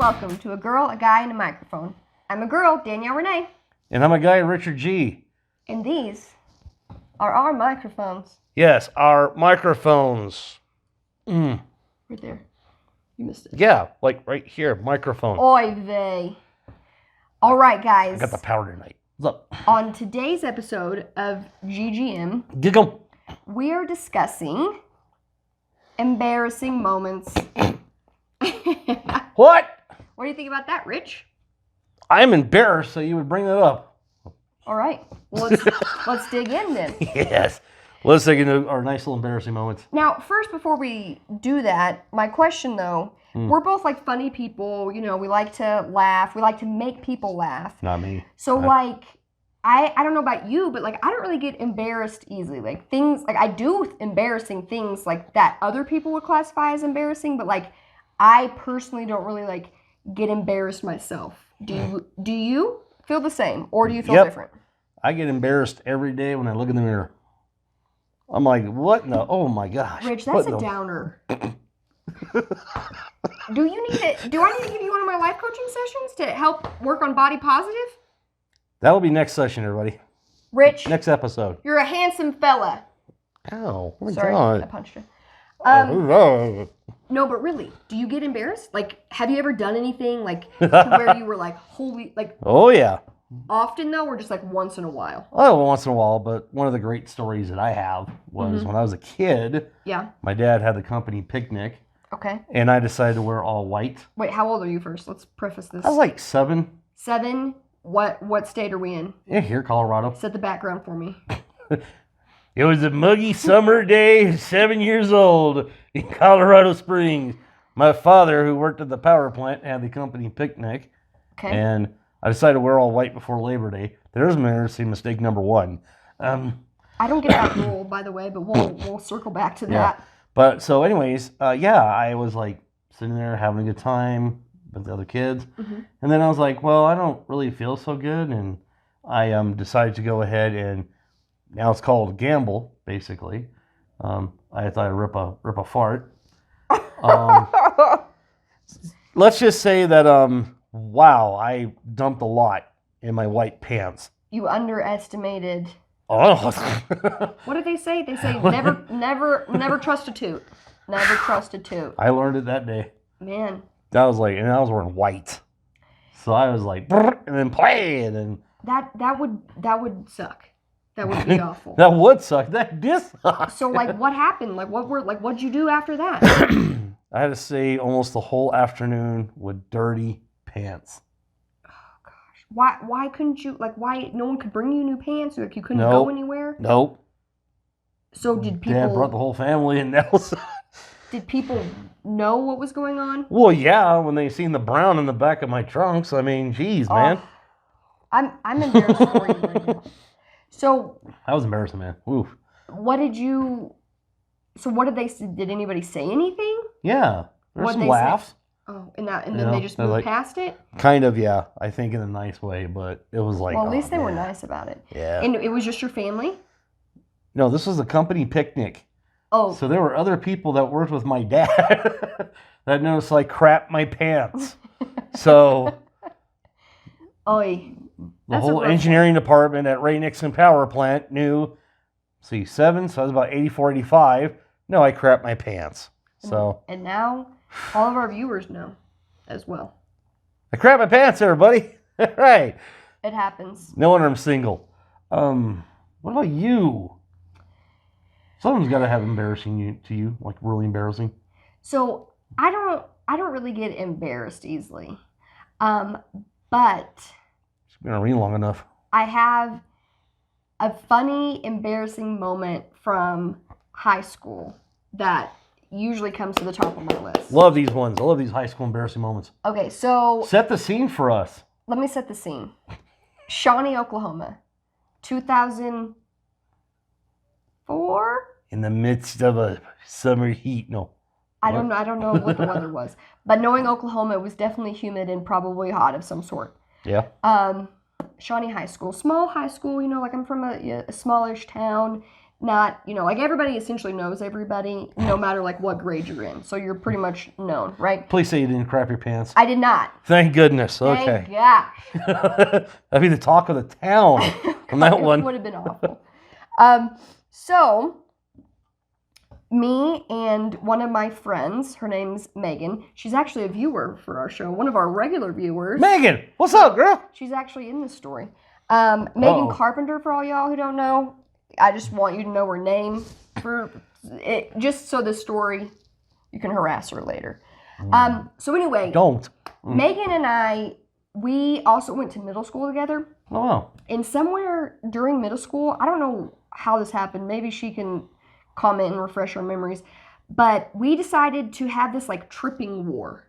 welcome to A Girl, a Guy, and a Microphone. I'm a girl, Danielle Renee. And I'm a guy, Richard G. And these are our microphones. Yes, our microphones. Right there. You missed it. Yeah, like right here, microphone. Oy vey. All right, guys. I got the power tonight. What's up? On today's episode of GGM, Giggle. we are discussing embarrassing moments. What? What do you think about that, Rich? I'm embarrassed that you would bring that up. All right. Well, let's dig in then. Yes. Let's dig into our nice little embarrassing moments. Now, first, before we do that, my question, though, we're both, like, funny people. You know, we like to laugh. We like to make people laugh. Not me. So, like, I don't know about you, but, like, I don't really get embarrassed easily. Like, things, like, I do embarrassing things, like, that other people would classify as embarrassing, but, like, I personally don't really, like, get embarrassed myself. Do you feel the same, or do you feel different? I get embarrassed every day when I look in the mirror. I'm like, what in the, oh my gosh. Rich, that's a downer. Do I need to give you one of my life coaching sessions to help work on body positive? That'll be next session, everybody. Rich. Next episode. You're a handsome fella. Ow. Oh my Sorry, God. I punched you. Oh. No, but really, do you get embarrassed? Like, have you ever done anything, like, to where you were like, holy, like... Oh, yeah. Often, though, or just, like, once in a while? Oh, once in a while, but one of the great stories that I have was when I was a kid, my dad had the company picnic, and I decided to wear all white. Wait, how old are you first? Let's preface this. I was like 7. 7? What state are we in? Yeah, here, Colorado. Set the background for me. It was a muggy summer day, 7 years old, in Colorado Springs. My father, who worked at the power plant, had the company picnic, and I decided to wear all white before Labor Day. There's embarrassing mistake number 1. I don't get that rule, by the way, but we'll circle back to that. But so, anyways, I was like sitting there having a good time with the other kids, and then I was like, well, I don't really feel so good, and I decided to go ahead and now it's called a gamble, basically. I thought I'd rip a fart. Let's just say that wow, I dumped a lot in my white pants. You underestimated. Oh. What did they say? They say never trust a toot. Never trust a toot. I learned it that day. Man. That was like, and I was wearing white. So I was like, and then playing, and that would suck. That would be awful. That would suck. That did suck. So, like, what happened? Like, what'd you do after that? I had to stay almost the whole afternoon with dirty pants. Oh gosh, why couldn't you? Like, why no one could bring you new pants? Like, you couldn't go anywhere? Nope. So did people? Dad brought the whole family, and that was. Did people know what was going on? Well, yeah, when they seen the brown in the back of my trunks. I mean, geez, man. I'm embarrassed for you right now. So that was embarrassing, man. Oof. What did they say? Did anybody say anything? Yeah. There's some laughs. Say? Oh, and then they just moved like, past it? Kind of, yeah. I think in a nice way, but it was like... Well, at least they were nice about it. Yeah. And it was just your family? No, this was a company picnic. Oh. So there were other people that worked with my dad that noticed I crap my pants. So... Oy. The whole engineering department at Ray Nixon Power Plant knew, 7, so I was about 84, 85. No, I crap my pants. So. And now all of our viewers know as well. I crap my pants, everybody. Right. It happens. No wonder I'm single. What about you? Someone's got to have embarrassing to you, like really embarrassing. So I don't really get embarrassed easily. But it's been around long enough. I have a funny, embarrassing moment from high school that usually comes to the top of my list. Love these ones. I love these high school embarrassing moments. Okay, so... Set the scene for us. Let me set the scene. Shawnee, Oklahoma. 2004? In the midst of a summer heat. No. I don't know what the weather was. But knowing Oklahoma, it was definitely humid and probably hot of some sort. Yeah. Shawnee High School. Small high school, like I'm from a smallish town. not, like everybody essentially knows everybody, no matter like what grade you're in. So you're pretty much known, right? Please say you didn't crap your pants. I did not. Thank goodness. Okay. Thank gosh. That'd be the talk of the town on that one. It would have been awful. So me and one of my friends, her name's Megan. She's actually a viewer for our show, one of our regular viewers. Megan, what's up, girl? She's actually in this story. Megan Carpenter, for all y'all who don't know. I just want you to know her name for it, just so the story, you can harass her later. So anyway, don't. Megan and I, we also went to middle school together. Oh, wow. And somewhere during middle school, I don't know how this happened. Maybe she can comment and refresh our memories. But we decided to have this like tripping war.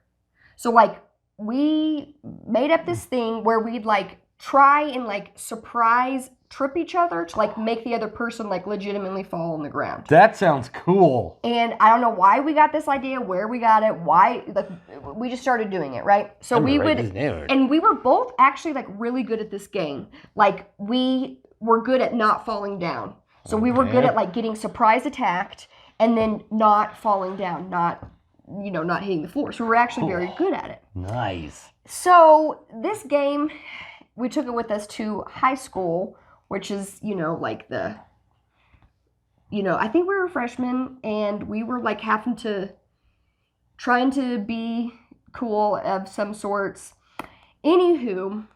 So like we made up this thing where we'd like try and like surprise trip each other to like make the other person like legitimately fall on the ground. That sounds cool. And I don't know why we got this idea, where we got it, why, like we just started doing it, right? So we would, and we were both actually like really good at this game. Like we were good at not falling down. So we were good at like getting surprise attacked and then not falling down, not hitting the floor. So we're actually very good at it. Nice. So this game, we took it with us to high school, which is, like the, I think we were freshmen and we were like trying to be cool of some sorts. Anywho,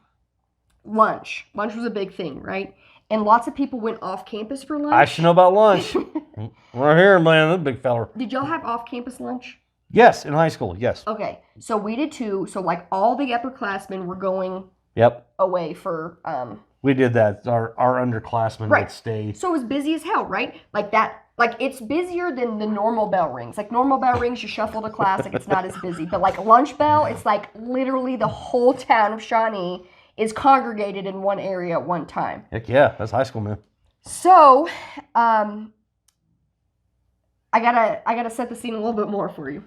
lunch. Lunch was a big thing, right? And lots of people went off campus for lunch. I should know about lunch. We're here, man. That big fella. Did y'all have off campus lunch? Yes, in high school, yes. Okay, so we did too. So like all the upperclassmen were going away for we did that. Our underclassmen would stay. So it was busy as hell, right? Like that, like it's busier than the normal bell rings. Like normal bell rings, you shuffle to class, like it's not as busy. But like lunch bell, it's like literally the whole town of Shawnee is congregated in one area at one time. Heck yeah, that's high school, man. So, I gotta set the scene a little bit more for you.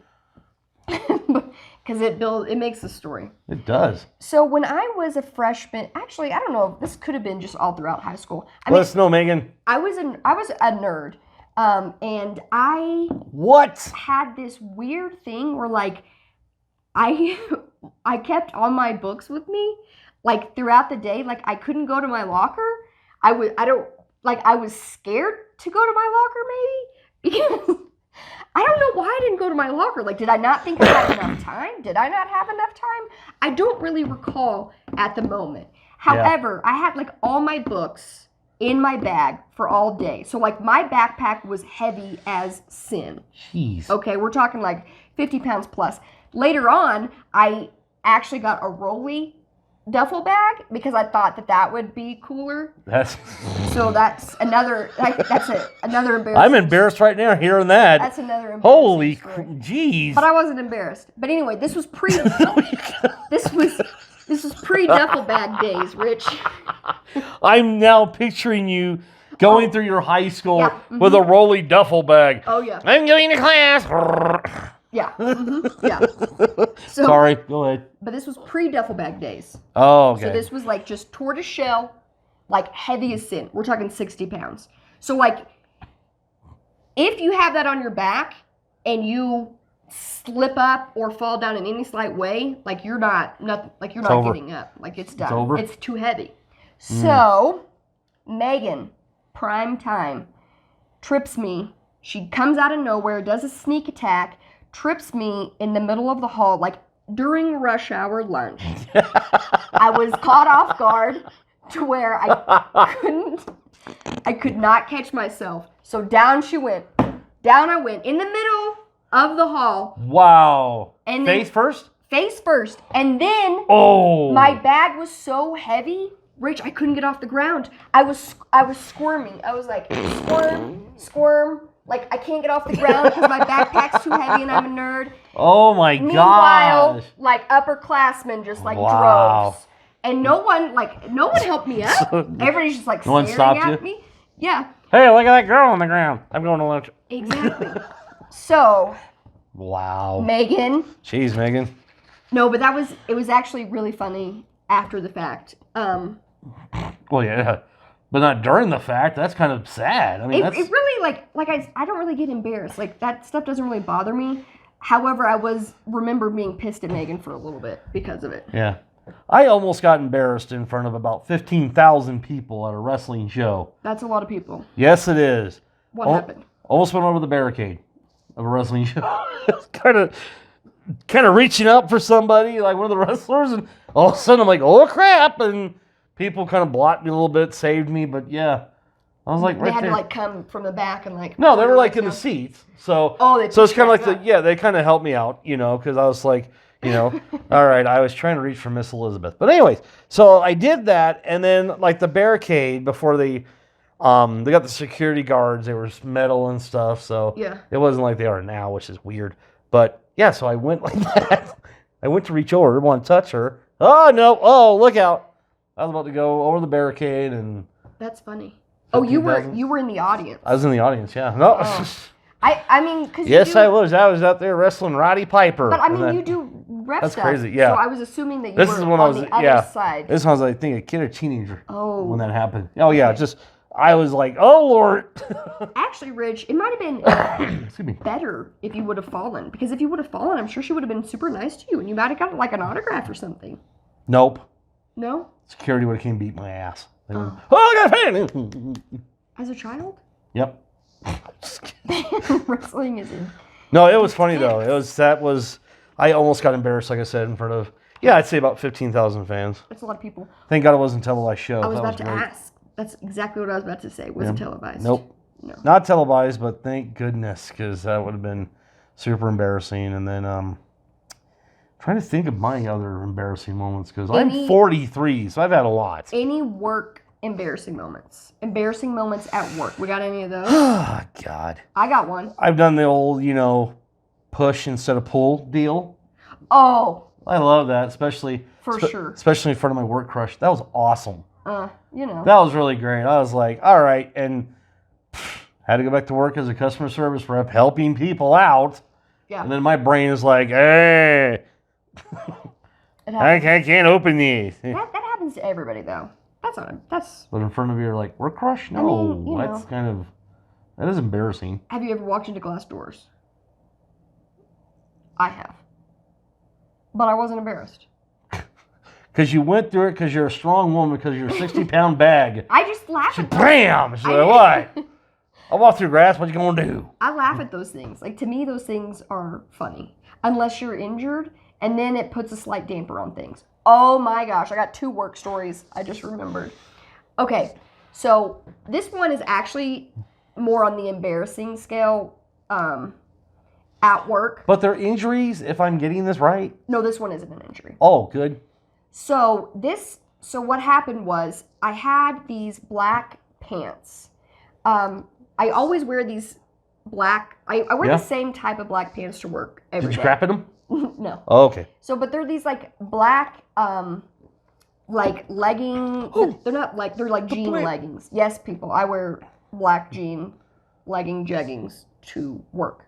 Because it makes the story. It does. So when I was a freshman, actually, I don't know, this could have been just all throughout high school. Let us know, Megan. I was a nerd. And I had this weird thing where like I kept all my books with me like throughout the day. Like I couldn't go to my locker. I was scared to go to my locker maybe because I don't know why I didn't go to my locker. Like, did I not think I had enough time? Did I not have enough time? I don't really recall at the moment. However, I had like all my books in my bag for all day. So like my backpack was heavy as sin. Jeez. Okay, we're talking like 50 pounds plus. Later on, I actually got a rolly duffel bag because I thought that would be cooler. That's another another embarrassing. I'm embarrassed right now hearing that. That's another embarrassing. Holy jeez. But I wasn't embarrassed. But anyway, this was pre duffel bag days, Rich. I'm now picturing you going through your high school with a rolly duffel bag. Oh yeah. I'm going to class. Yeah. Yeah. So, sorry, go ahead. But this was pre-duffel bag days. Oh, okay. So this was like just tortoise shell, like heavy as sin. We're talking 60 pounds. So like, if you have that on your back and you slip up or fall down in any slight way, like you're not getting up. Like it's done. It's over. It's too heavy. So Megan, prime time, trips me. She comes out of nowhere, does a sneak attack, trips me in the middle of the hall, like during rush hour lunch. I was caught off guard to where I could not catch myself. So down she went. Down I went in the middle of the hall. Wow. And face first? Face first. And then my bag was so heavy, Rich, I couldn't get off the ground. I was squirming. I was like, squirm. Like, I can't get off the ground because my backpack's too heavy and I'm a nerd. Oh, my God. Meanwhile, like, upperclassmen just, like, drove. And no one helped me up. Everybody's just, like, staring at me. Yeah. Hey, look at that girl on the ground. I'm going to lunch. Exactly. So. Wow. Megan. Jeez, Megan. No, but it was actually really funny after the fact. Well, yeah. But not during the fact. That's kind of sad. I mean, it really, I don't really get embarrassed. Like, that stuff doesn't really bother me. However, I remember being pissed at Megan for a little bit because of it. Yeah. I almost got embarrassed in front of about 15,000 people at a wrestling show. That's a lot of people. Yes, it is. What happened? Almost went over the barricade of a wrestling show. kind of reaching up for somebody, like one of the wrestlers, and all of a sudden I'm like, oh crap, and people kind of blocked me a little bit, saved me, but yeah. I was like, they had to like come from the back and like. No, they were like in the seats. So, so it's kind of like they kind of helped me out, because I was like, all right, I was trying to reach for Miss Elizabeth. But anyways, so I did that, and then like the barricade before they got the security guards, they were metal and stuff, so it wasn't like they are now, which is weird. But yeah, so I went like that. I went to reach over, want to touch her. Oh no! Oh, look out! I was about to go over the barricade, and that's funny. Oh, you were in the audience. I was in the audience. Yeah. No. Oh. I mean, because yes, I was. I was out there wrestling Roddy Piper. But I mean, you do rep that's stuff. That's crazy. Yeah. So I was assuming that you were on the other side. This one was, I think, a kid or teenager. Oh. When that happened. Oh yeah, just I was like, oh Lord. Actually, Rich, it might have been better if you would have fallen. Because if you would have fallen, I'm sure she would have been super nice to you, and you might have gotten like an autograph or something. Nope. No. Security would have came beat my ass. Oh, I got a fan. As a child? Yep. Wrestling is No, it was funny though. I almost got embarrassed, like I said, in front of I'd say about 15,000 fans. That's a lot of people. Thank God it wasn't a televised show. I was about to ask. That's exactly what I was about to say. Was it televised? Nope. No. Not televised, but thank goodness, because that would have been super embarrassing. And then trying to think of my other embarrassing moments, because I'm 43, so I've had a lot. Any work embarrassing moments? Embarrassing moments at work. We got any of those? Oh, God. I got one. I've done the old, push instead of pull deal. Oh. I love that, especially. For sure. Especially in front of my work crush. That was awesome. That was really great. I was like, all right. And had to go back to work as a customer service rep, helping people out. Yeah. And then my brain is like, hey. I can't open these. That happens to everybody, though. That's. But in front of your like work crush? No, that's that is embarrassing. Have you ever walked into glass doors? I have, but I wasn't embarrassed. Because you went through it because you're a strong woman, because you're a 60-pound bag. I just laugh at bam! She's like, what? I walk through grass, what you gonna do? I laugh at those things. Like, to me, those things are funny. Unless you're injured, and then it puts a slight damper on things. Oh my gosh, I got 2 work stories I just remembered. Okay, so this one is actually more on the embarrassing scale at work. But they're injuries, if I'm getting this right? No, this one isn't an injury. Oh, good. So what happened was I had these black pants. I always wear these black, I wear the same type of black pants to work every day. Did you crap in them? No. Oh, okay. So, but they're these like black, like legging. They're not like, they're like jean leggings. Yes, people, I wear black jean legging jeggings to work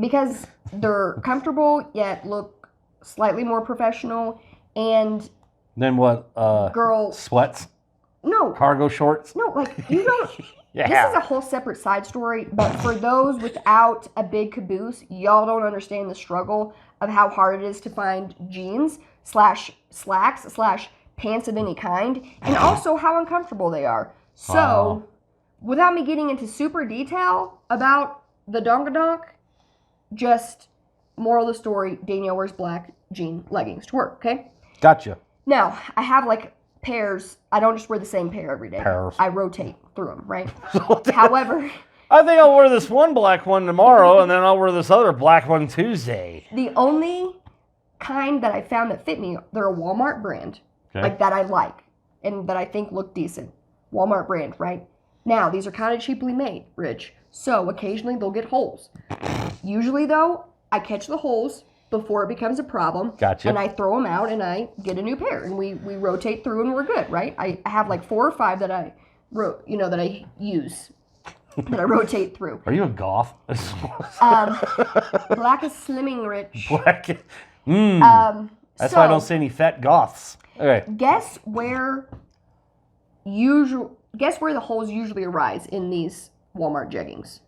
because they're comfortable yet look slightly more professional. And then what? Girl sweats? No. Cargo shorts? No, like you don't. Yeah. This is a whole separate side story, but for those without a big caboose, y'all don't understand the struggle of how hard it is to find jeans / slacks / pants of any kind, and also how uncomfortable they are. So, without me getting into super detail about the dongadonk, just moral of the story, Danielle wears black jean leggings to work, okay? Gotcha. Now, I have like pairs. I don't just wear the same pair every day. Pairs. I rotate through them, right? However, I think I'll wear this one black one tomorrow, and then I'll wear this other black one Tuesday. The only kind that I found that fit me, they're a Walmart brand, like that I like, and that I think look decent. Walmart brand, right? Now, these are kind of cheaply made, Rich, so occasionally they'll get holes. Usually, though, I catch the holes before it becomes a problem. Gotcha. And I throw them out and I get a new pair, and we rotate through and we're good, right? I have like 4 or 5 that I that I use, that I rotate through. Are you a goth? Black is slimming, Rich. Black. That's why I don't see any fat goths. Okay. Guess where guess where the holes usually arise in these Walmart jeggings?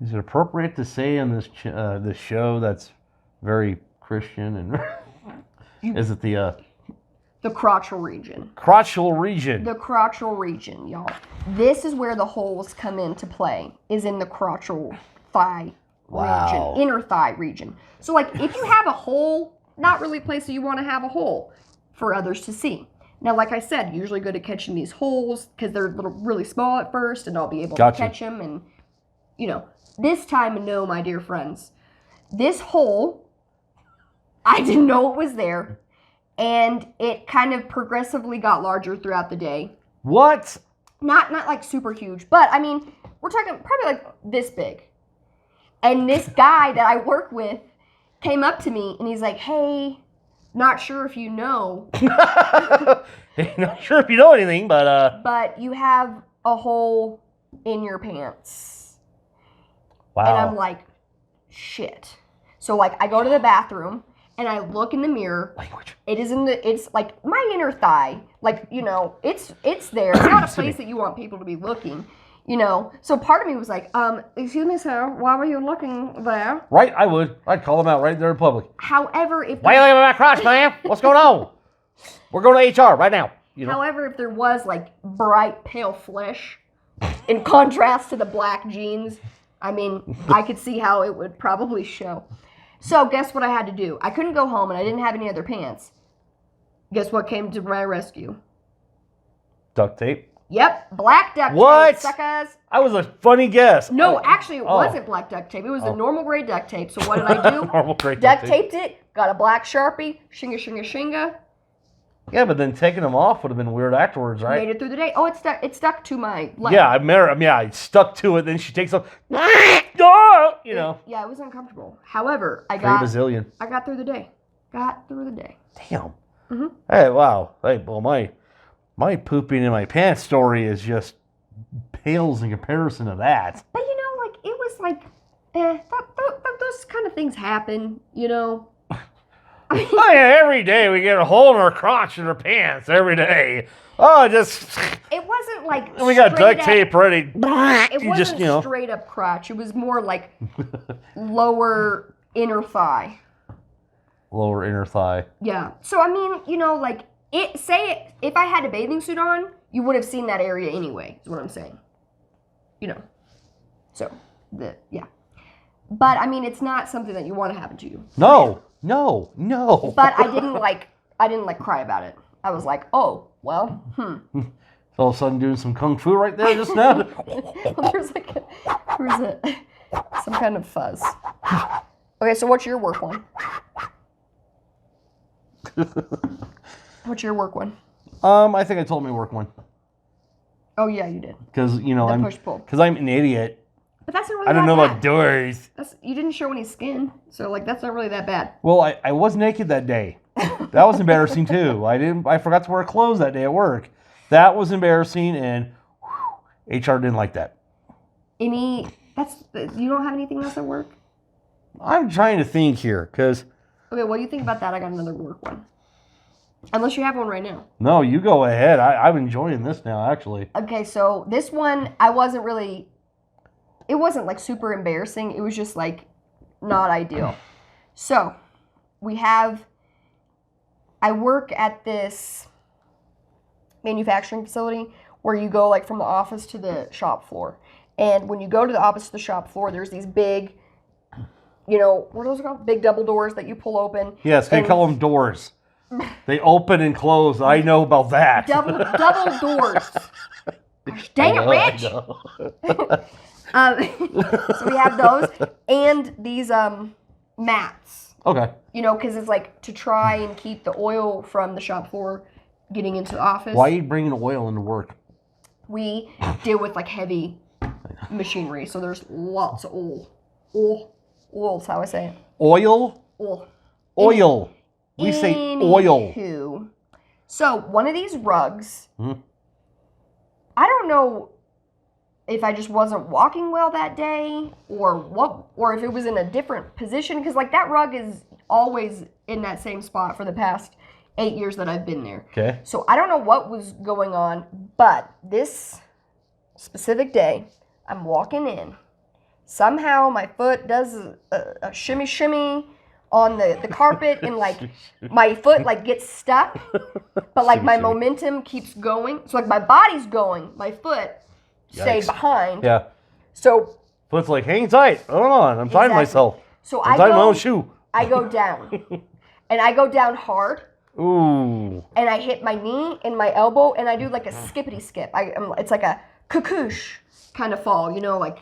Is it appropriate to say in this show that's very Christian and is it the crotchal region? Crotchal region. The crotchal region, y'all. This is where the holes come into play. Is in the crotchal thigh region, inner thigh region. So like if you have a hole, not really a place that you want to have a hole for others to see. Now, like I said, usually good at catching these holes because they're really small at first, and I'll be able to catch them. And this time, no, my dear friends, this hole, I didn't know it was there, and it kind of progressively got larger throughout the day. What? Not like super huge, but I mean, we're talking probably like this big. And this guy that I work with came up to me, and he's like, "Hey, not sure if you know." Not sure if you know anything, but you have a hole in your pants. Wow. And I'm like, shit. So like I go to the bathroom and I look in the mirror. Language. It's like my inner thigh. Like, it's there. It's not a place that you want people to be looking. So part of me was like, excuse me, sir, why were you looking there? Right, I would. I'd call them out right there in public. However, if why are you looking at my crotch, man? What's going on? We're going to HR right now. However, if there was like bright pale flesh in contrast to the black jeans, I mean, I could see how it would probably show. So guess what I had to do? I couldn't go home and I didn't have any other pants. Guess what came to my rescue? Duct tape. Yep, black duct what? tape, suckers. I was a funny guess. No, actually, it wasn't black duct tape. It was the normal gray duct tape. So what did I do? Normal gray duct taped it, got a black Sharpie, shinga, shinga, shinga. Yeah, but then taking them off would have been weird afterwards, right? Made it through the day. Oh, it stuck to my leg. Yeah, I stuck to it. Then she takes off. Yeah, it was uncomfortable. However, I got through the day. Damn. Mm-hmm. Hey, wow. Hey, well, my pooping in my pants story is just pales in comparison to that. But it was like, those kind of things happen, Oh, yeah, every day we get a hole in our crotch in our pants every day. Oh, just. It wasn't like. We got duct tape ready. It wasn't straight up crotch. It was more like lower inner thigh. Lower inner thigh. Yeah. So I mean, if I had a bathing suit on, you would have seen that area anyway. Is what I'm saying. So yeah. But I mean, it's not something that you want to happen to you. No. But I didn't cry about it. I was like, oh, well, All of a sudden doing some kung fu right there just now. Well, there's some kind of fuzz. Okay, so what's your work one? What's your work one? I think I told my work one. Oh yeah, you did. Because I'm an idiot. But that's not really I don't that know bad. about doors. You didn't show any skin, so that's not really that bad. Well, I was naked that day. That was embarrassing too. I forgot to wear clothes that day at work. That was embarrassing, and HR didn't like that. You don't have anything else at work? I'm trying to think here, because. Okay, what do you think about that? I got another work one. Unless you have one right now. No, you go ahead. I'm enjoying this now, actually. Okay, so this one, it wasn't like super embarrassing. It was just like not ideal. So I work at this manufacturing facility where you go like from the office to the shop floor. And when you go to the office to the shop floor, there's these big, what are those called? Big double doors that you pull open. Yes, they call them doors. They open and close. I know about that. Double doors. Dang it, Rich! So we have those and these mats. Okay. Because it's like to try and keep the oil from the shop floor getting into the office. Why are you bringing oil into work? We deal with like heavy machinery, so there's lots of oil. Oil's how I say it. Oil? Oil. We say oil. Anywho, so one of these rugs, I don't know if I just wasn't walking well that day or if it was in a different position, because like that rug is always in that same spot for the past 8 years that I've been there. Okay. So I don't know what was going on, but this specific day, I'm walking in. Somehow my foot does a shimmy shimmy on the carpet, and like my foot like gets stuck, but like my momentum keeps going. So like my body's going, my foot stayed behind. Yeah. So foot's like, hang tight. Hold on, I'm tying myself. So I'm tying my own shoe. I go down, and I go down hard. Ooh. And I hit my knee and my elbow, and I do like a skippity skip. It's like a cuckoosh kind of fall, you know, like.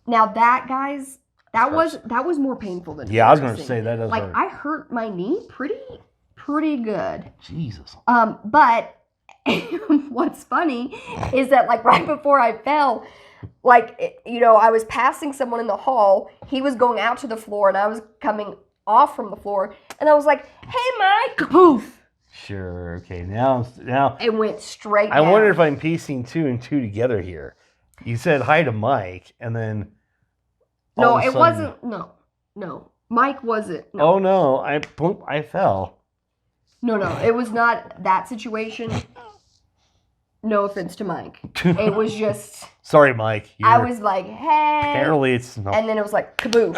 Now that, guys, that was more painful than. Yeah, I was gonna say that does like hurt. I hurt my knee pretty good. Jesus. But what's funny is that like right before I fell, like you know, I was passing someone in the hall. He was going out to the floor, and I was coming off from the floor, and I was like, "Hey, Mike!" Poof. Sure. Okay. Now it went straight. I wonder if I'm piecing 2 and 2 together here. You said hi to Mike, and then. No, it wasn't. No. Mike wasn't. No. Oh no! I fell. No, it was not that situation. No offense to Mike. It was just. Sorry, Mike. I was like, hey. Apparently, it's. No. And then it was like kaboof.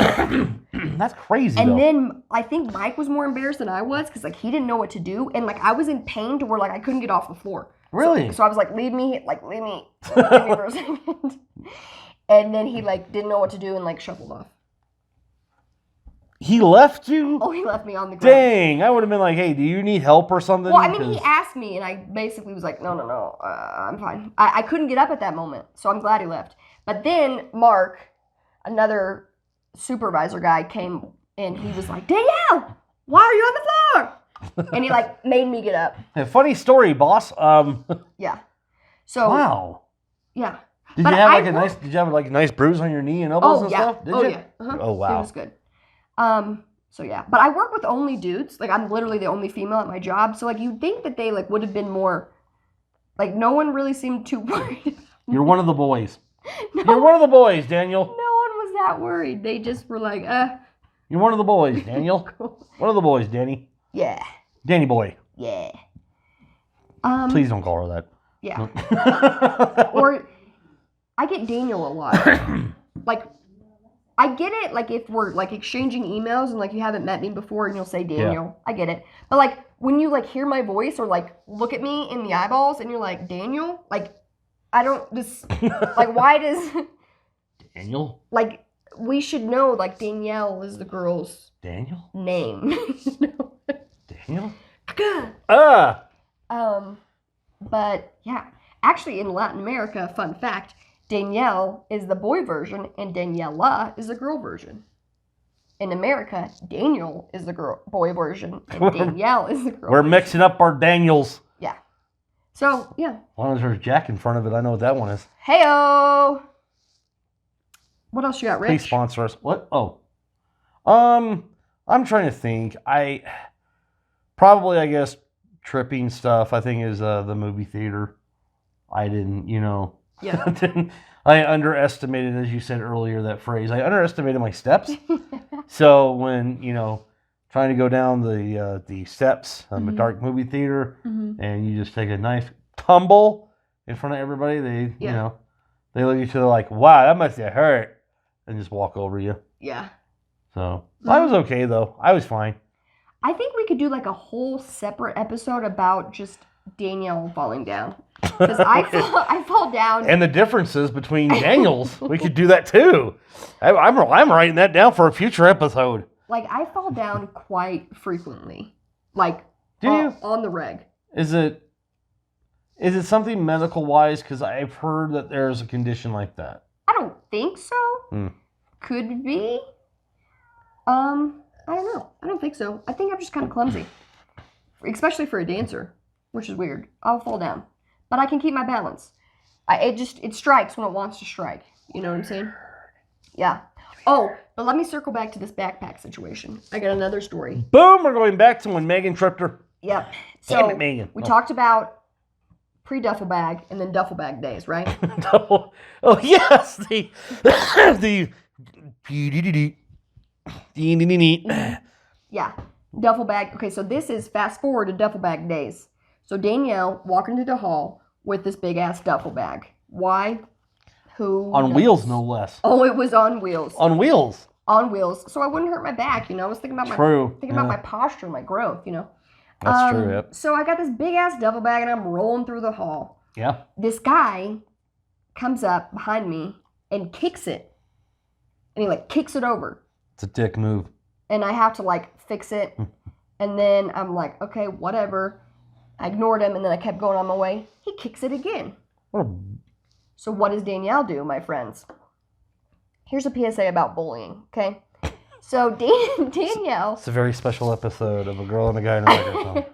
That's crazy. And though. then I think Mike was more embarrassed than I was because like he didn't know what to do, and like I was in pain to where like I couldn't get off the floor. Really? So I was like, leave me for a second. And then he like didn't know what to do and like shuffled off. He left you? Oh, he left me on the ground. Dang, I would have been like, hey, do you need help or something? Well, I mean, he asked me, and I basically was like, no, I'm fine. I couldn't get up at that moment, so I'm glad he left. But then Mark, another supervisor guy, came, and he was like, Danielle, why are you on the floor? And he like made me get up. A funny story, boss. Yeah. So. Wow. Yeah. Did you have like a nice bruise on your knee and elbows and stuff? Did you? Yeah. Uh-huh. Oh wow. It was good. So yeah, but I work with only dudes. Like I'm literally the only female at my job. So like you'd think that they like would have been more. Like no one really seemed too worried. You're one of the boys. You're one of the boys, Daniel. No one was that worried. They just were like, You're one of the boys, Daniel. One of the boys, Danny. Yeah. Danny boy. Yeah. Please don't call her that. Yeah. Or I get Daniel a lot. Like, I get it, like, if we're, like, exchanging emails and, like, you haven't met me before and you'll say Daniel. Yeah. I get it. But, like, when you, like, hear my voice or, like, look at me in the eyeballs and you're like, Daniel? Like, I don't just, like, why does... Daniel? Like, we should know, like, Danielle is the girl's... Daniel? Name. Daniel? But, yeah. Actually, in Latin America, fun fact, Danielle is the boy version and Daniela is the girl version. In America, Daniel is the boy version and Danielle is the girl We're version. mixing up our Daniels. Yeah. So, yeah. As long as there's Jack in front of it, I know what that one is. Hey-o! What else you got, Rich? Please sponsor us. What? Oh. I'm trying to think. I guess, tripping stuff, I think, is the movie theater. I didn't, Yeah. I underestimated, as you said earlier, that phrase. I underestimated my steps. So when, trying to go down the steps of a dark movie theater, and you just take a nice tumble in front of everybody, they look at each other like, wow, that must have hurt, and just walk over you. Yeah. So I was okay, though. I was fine. I think we could do like a whole separate episode about just Danielle falling down. Because I fall down. And the differences between Daniels. We could do that too. I'm writing that down for a future episode. Like, I fall down quite frequently. Like, on the reg. Is it something medical-wise? Because I've heard that there's a condition like that. I don't think so. Could be. I don't know. I don't think so. I think I'm just kind of clumsy. Especially for a dancer, which is weird. I'll fall down. But I can keep my balance. It strikes when it wants to strike. You know what I'm saying? Yeah. Oh, but let me circle back to this backpack situation. I got another story. Boom! We're going back to when Megan tripped her. Yep. Damn it, Megan. We talked about pre-duffel bag and then duffel bag days, right? Oh, yes! The... Yeah. duffel bag. Okay, so this is fast forward to duffel bag days. So Danielle walking into the hall with this big ass duffel bag. Why? Who On knows? wheels, no less. Oh, it was on wheels. On wheels. On wheels, so I wouldn't hurt my back. I was thinking about True. my posture, my growth. That's true. Yep. So I got this big ass duffel bag, and I'm rolling through the hall. Yeah. This guy comes up behind me and kicks it, and he kicks it over. It's a dick move. And I have to fix it, and then I'm like, okay, whatever. I ignored him, and then I kept going on my way. He kicks it again. So what does Danielle do, my friends? Here's a PSA about bullying, okay? So Danielle... It's a very special episode of A Girl and a Guy in a Microphone.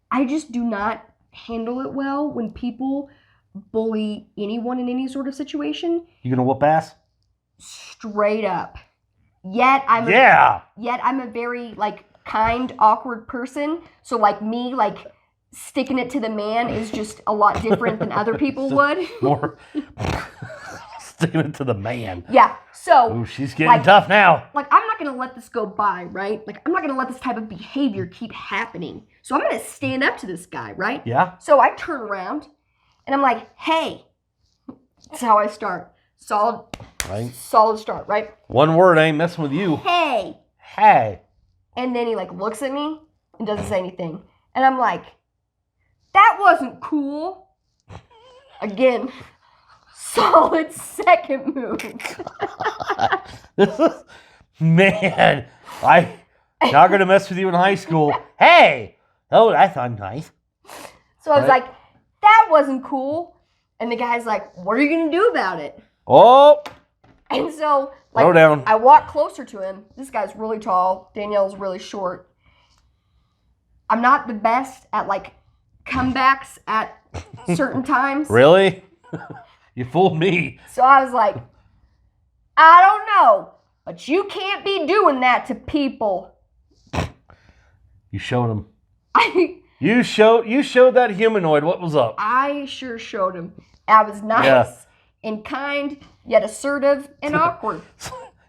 I just do not handle it well when people bully anyone in any sort of situation. You gonna whoop ass? Straight up. Yet I'm a very kind, awkward person. So me sticking it to the man is just a lot different than other people would. More sticking it to the man. Yeah. So ooh, she's getting tough now. I'm not gonna let this go by, right? I'm not gonna let this type of behavior keep happening. So I'm gonna stand up to this guy, right? Yeah. So I turn around and I'm like, hey. That's how I start. Solid start, right? One word, I ain't messing with you. Hey. Hey. And then he looks at me and doesn't say anything. And I'm like, that wasn't cool. Again, solid second move. This is, man, I not gonna mess with you in high school. Hey. Oh, that sounds nice. So I was like, that wasn't cool. And the guy's like, what are you gonna do about it? Oh. And so, throw down. I walk closer to him. This guy's really tall. Danielle's really short. I'm not the best at comebacks at certain times. Really? You fooled me. So I was like, I don't know, but you can't be doing that to people. You showed him. You showed that humanoid what was up. I sure showed him. I was nice and kind, yet assertive and awkward.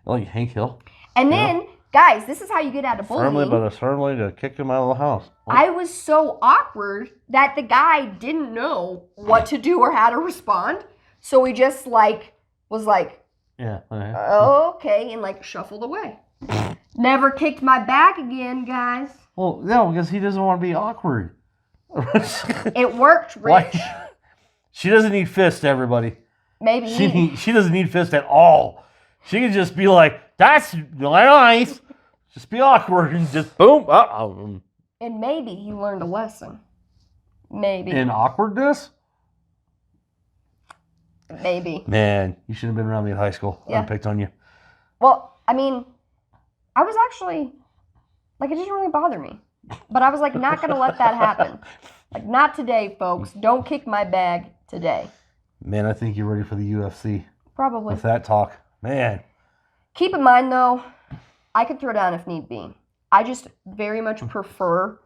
Like Hank Hill. And then, guys, this is how you get out of bullying. Firmly but certainly to kick him out of the house. I was so awkward that the guy didn't know what to do or how to respond. So he just was like, yeah, oh, okay, and shuffled away. Never kicked my back again, guys. Well, no, because he doesn't want to be awkward. It worked, Rich. She doesn't need fists, everybody. Maybe she doesn't need fists at all. She can just be like, that's nice. Just be awkward and just boom. And maybe he learned a lesson. Maybe. In awkwardness? Maybe. Man, you shouldn't have been around me in high school. Yeah. I picked on you. Well, I was actually, it didn't really bother me. But I was not going to let that happen. Not today, folks. Don't kick my bag today. Man, I think you're ready for the UFC. Probably. With that talk. Man. Keep in mind, though, I could throw down if need be. I just very much prefer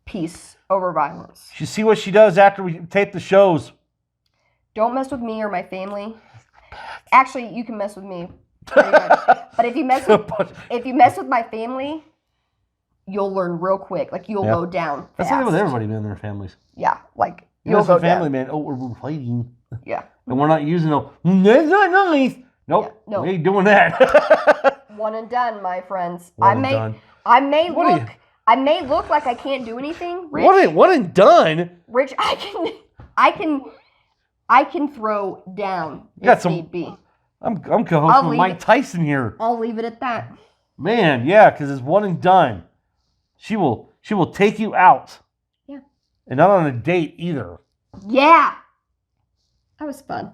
peace over violence. You see what she does after we tape the shows. Don't mess with me or my family. Actually, you can mess with me pretty much. But if you mess with my family, you'll learn real quick. You'll go down fast. That's the thing with everybody, man, their families. Yeah, you you'll mess go with family, down. man. Oh, we're fighting. Yeah. And we're not using that's not nice. Nope. Yeah, no. We ain't doing that. One and done, my friends. One and done. I may look like I can't do anything, Rich. One and done? Rich, I can throw down if need be. I'm co-hosting with Mike Tyson here. I'll leave it at that. Man, yeah, because it's one and done. She will take you out. Yeah. And not on a date either. Yeah. That was fun.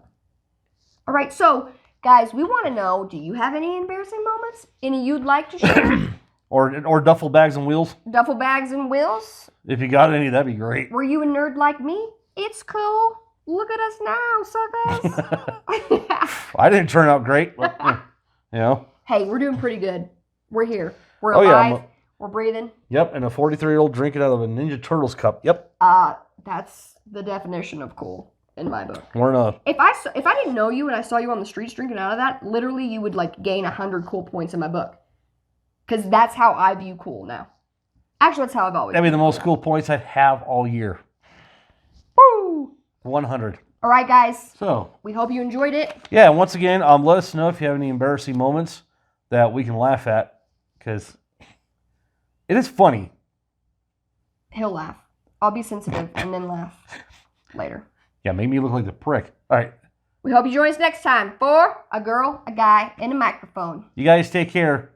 All right, so guys, we want to know, do you have any embarrassing moments? Any you'd like to share? or duffel bags and wheels? Duffel bags and wheels? If you got any, that'd be great. Were you a nerd like me? It's cool. Look at us now, suckers. I didn't turn out great. But, Hey, we're doing pretty good. We're here. We're alive. We're breathing. Yep, and a 43-year-old drinking out of a Ninja Turtles cup. Yep. That's the definition of cool in my book. We're not. If I didn't know you and I saw you on the streets drinking out of that, literally you would gain 100 cool points in my book. Because that's how I view cool now. Actually, that's how I've always That'd be the viewed most cool points I'd have all year. Woo! 100. All right, guys. So, We hope you enjoyed it. yeah, once again, let us know if you have any embarrassing moments that we can laugh at, because it is funny. He'll laugh. I'll be sensitive and then laugh later. Yeah, make me look like the prick. All right. We hope you join us next time for A Girl, a Guy, and a Microphone. You guys take care.